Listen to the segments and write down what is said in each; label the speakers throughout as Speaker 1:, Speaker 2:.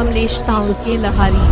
Speaker 1: Kamlesh sound के लहारी।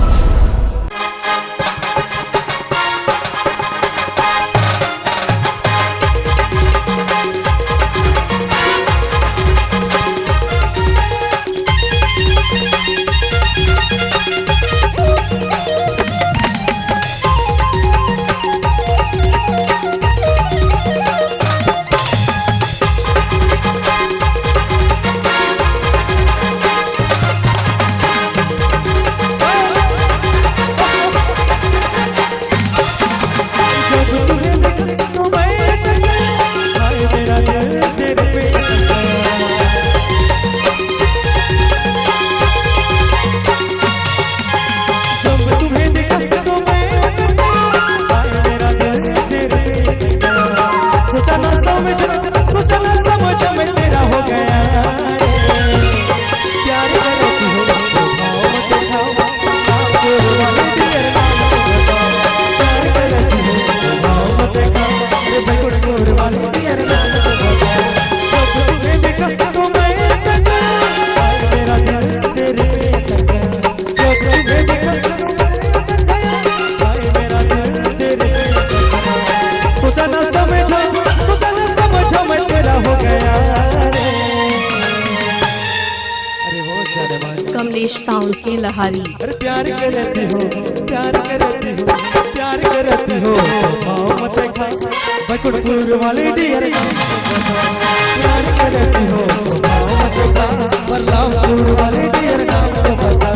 Speaker 1: Kamlesh sound के लहारी।
Speaker 2: प्यार करती हो, प्यार करती हो, प्यार करती हो, भाव मत खा बकुड़पुर वाले डियर। प्यार करती हो, भाव मत खा बल्लापुर वाले डियर नाम को बता।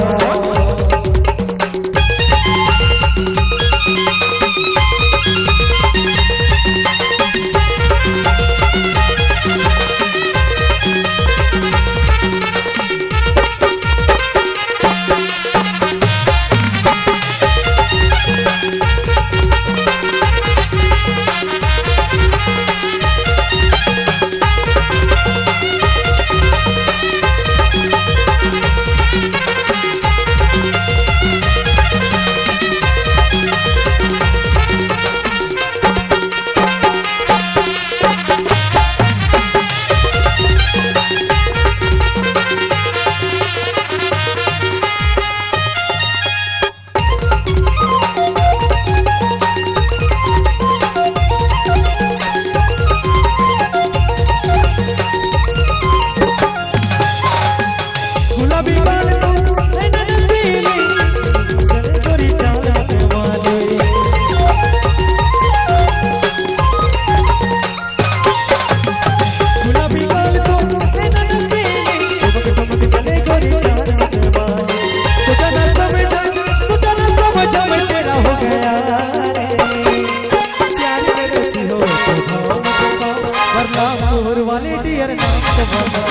Speaker 2: वाले डियर नाम को बता।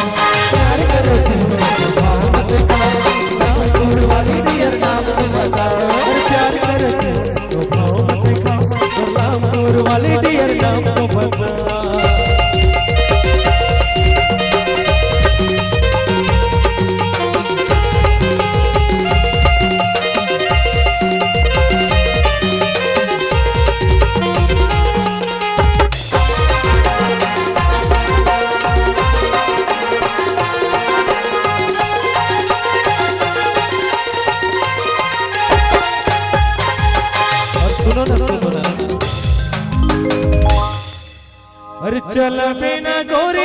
Speaker 2: प्यार करती हो, भाव मत खा नागपुर वाले डियर नाम को बता। प्यार करती हो, भाव मत खा नागपुर वाले डियर नाम को बता। अरे चल बिना गोरी